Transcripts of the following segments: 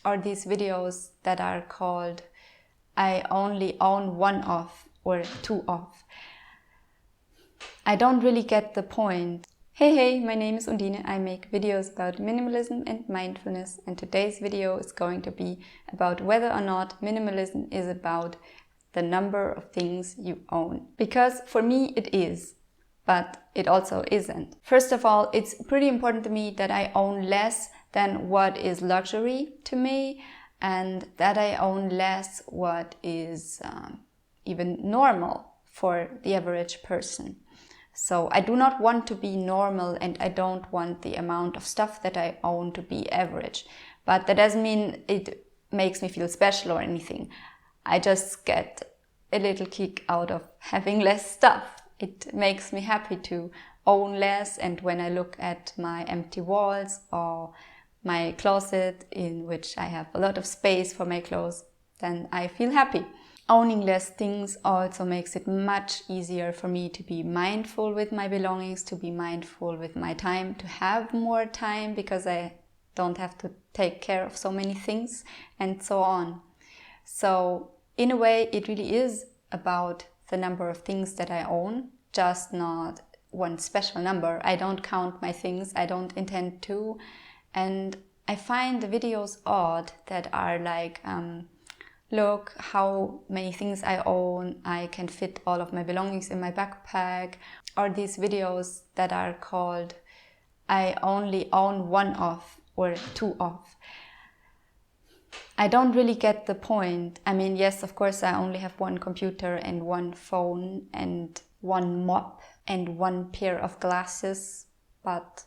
or these videos that are called I only own one of or two of. I don't really get the point. Hey, my name is Undine. I make videos about minimalism and mindfulness, and today's video is going to be about whether or not minimalism is about the number of things you own. Because for me it is, but it also isn't. First of all, it's pretty important to me that I own less than what is luxury to me, and that I own less what is even normal for the average person. So I do not want to be normal, and I don't want the amount of stuff that I own to be average. But that doesn't mean it makes me feel special or anything. I just get a little kick out of having less stuff. It makes me happy to own less, and when I look at my empty walls or my closet in which I have a lot of space for my clothes, then I feel happy. Owning less things also makes it much easier for me to be mindful with my belongings, to be mindful with my time, to have more time because I don't have to take care of so many things and so on. So in a way, it really is about the number of things that I own, just not one special number. I don't count my things, I don't intend to. And I find the videos odd that are like, look how many things I own, I can fit all of my belongings in my backpack. Or these videos that are called I only own one of or two of. I don't really get the point. I mean, yes, of course, I only have one computer and one phone and one mop and one pair of glasses, but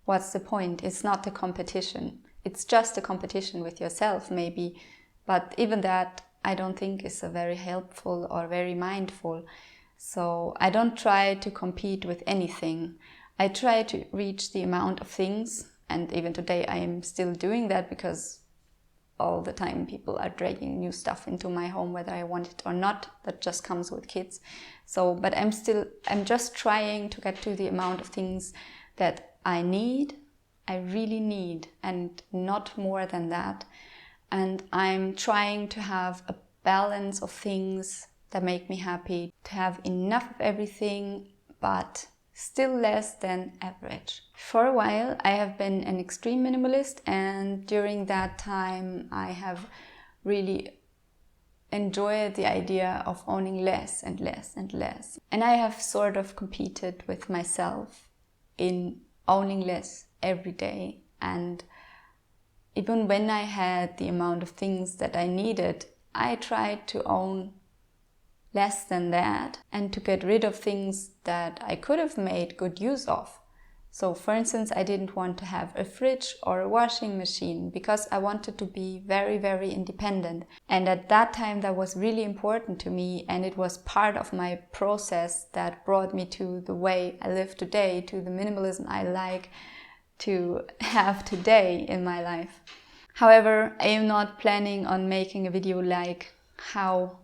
what's the point? It's not a competition. It's just a competition with yourself, maybe. But even that, I don't think is a very helpful or very mindful. So I don't try to compete with anything. I try to reach the amount of things, and even today I am still doing that because all the time people are dragging new stuff into my home, whether I want it or not. That just comes with kids. So, but I'm just trying to get to the amount of things that I need, I really need, and not more than that. And I'm trying to have a balance of things that make me happy, to have enough of everything, but still less than average. For a while, I have been an extreme minimalist, and during that time, I have really enjoyed the idea of owning less and less and less. And I have sort of competed with myself in owning less every day. And even when I had the amount of things that I needed, I tried to own less than that and to get rid of things that I could have made good use of. So for instance, I didn't want to have a fridge or a washing machine because I wanted to be very, very independent. And at that time that was really important to me, and it was part of my process that brought me to the way I live today, to the minimalism I like to have today in my life. However, I am not planning on making a video like how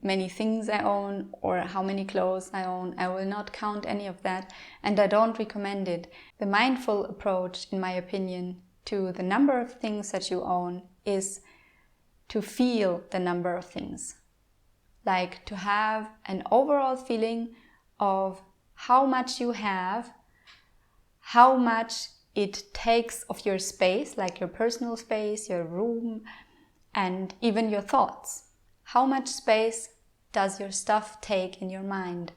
many things I own or how many clothes I own. I will not count any of that, and I don't recommend it. The mindful approach, in my opinion, to the number of things that you own is to feel the number of things. Like to have an overall feeling of how much you have, how much it takes of your space, like your personal space, your room, and even your thoughts. How much space does your stuff take in your mind?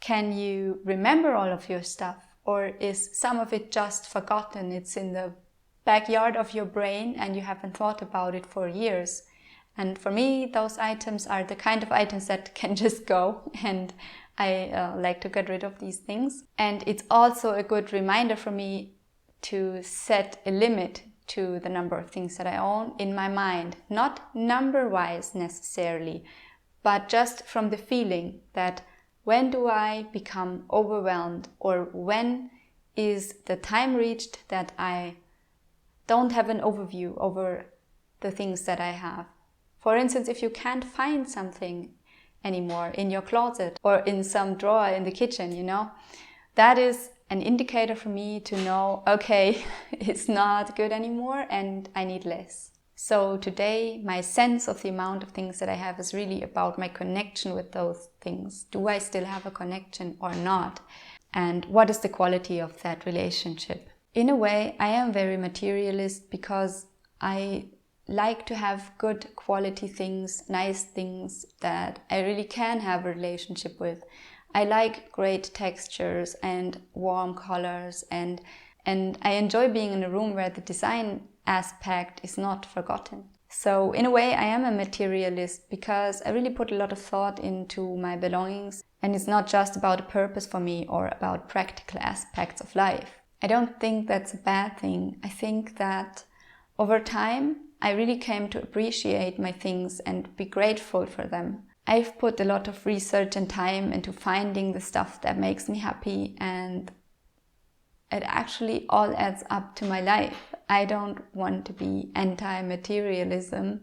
Can you remember all of your stuff, or is some of it just forgotten? It's in the backyard of your brain and you haven't thought about it for years. And for me, those items are the kind of items that can just go, and I like to get rid of these things. And it's also a good reminder for me to set a limit to the number of things that I own in my mind. Not number-wise necessarily, but just from the feeling that when do I become overwhelmed, or when is the time reached that I don't have an overview over the things that I have. For instance, if you can't find something anymore in your closet or in some drawer in the kitchen, that is an indicator for me to know, okay, it's not good anymore and I need less. So today, my sense of the amount of things that I have is really about my connection with those things. Do I still have a connection or not? And what is the quality of that relationship? In a way, I am very materialist because I like to have good quality things, nice things that I really can have a relationship with. I like great textures and warm colors, and I enjoy being in a room where the design aspect is not forgotten. So in a way, I am a materialist because I really put a lot of thought into my belongings, and it's not just about a purpose for me or about practical aspects of life. I don't think that's a bad thing. I think that over time, I really came to appreciate my things and be grateful for them. I've put a lot of research and time into finding the stuff that makes me happy, and it actually all adds up to my life. I don't want to be anti-materialism,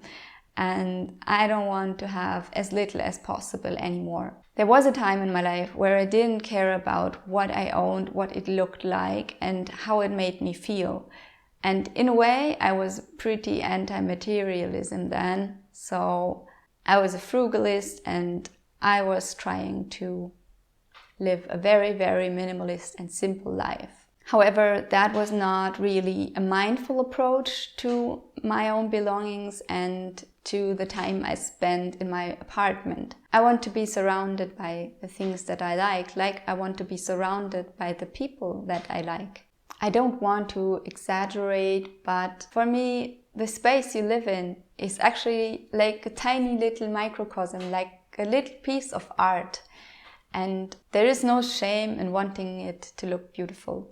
and I don't want to have as little as possible anymore. There was a time in my life where I didn't care about what I owned, what it looked like, and how it made me feel. And in a way, I was pretty anti-materialism then. So I was a frugalist, and I was trying to live a very, very minimalist and simple life. However, that was not really a mindful approach to my own belongings and to the time I spent in my apartment. I want to be surrounded by the things that I like I want to be surrounded by the people that I like. I don't want to exaggerate, but for me, the space you live in is actually like a tiny little microcosm, like a little piece of art. And there is no shame in wanting it to look beautiful.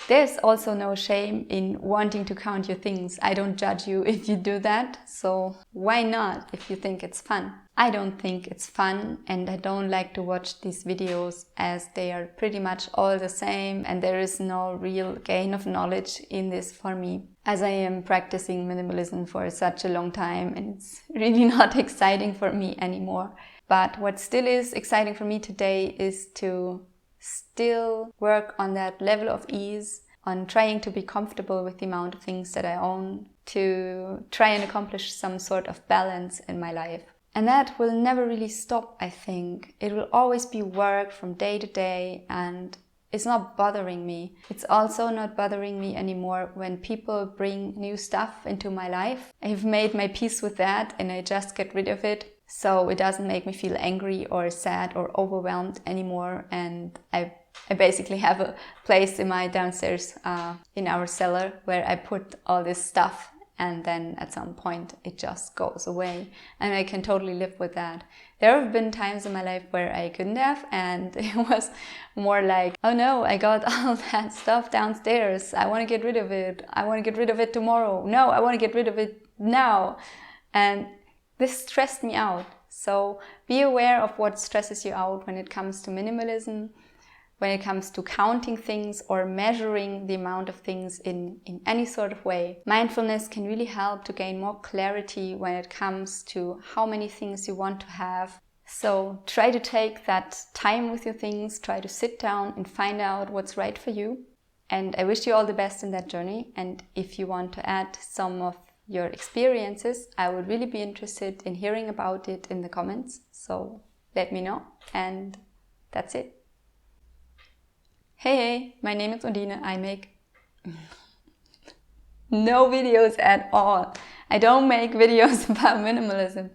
There's also no shame in wanting to count your things. I don't judge you if you do that, so why not if you think it's fun? I don't think it's fun, and I don't like to watch these videos as they are pretty much all the same and there is no real gain of knowledge in this for me, as I am practicing minimalism for such a long time and it's really not exciting for me anymore. But what still is exciting for me today is to still work on that level of ease, on trying to be comfortable with the amount of things that I own, to try and accomplish some sort of balance in my life. And that will never really stop, I think. It will always be work from day to day, and it's not bothering me. It's also not bothering me anymore when people bring new stuff into my life. I've made my peace with that and I just get rid of it. So it doesn't make me feel angry or sad or overwhelmed anymore. And I basically have a place in my downstairs, in our cellar, where I put all this stuff, and then at some point it just goes away. And I can totally live with that. There have been times in my life where I couldn't have, and it was more like, oh no, I got all that stuff downstairs. I want to get rid of it. I want to get rid of it tomorrow. No, I want to get rid of it now. And this stressed me out. So be aware of what stresses you out when it comes to minimalism, when it comes to counting things or measuring the amount of things in any sort of way. Mindfulness can really help to gain more clarity when it comes to how many things you want to have. So try to take that time with your things, try to sit down and find out what's right for you. And I wish you all the best in that journey. And if you want to add some of your experiences, I would really be interested in hearing about it in the comments. So let me know. And that's it. Hey, my name is Undine. I make no videos at all. I don't make videos about minimalism.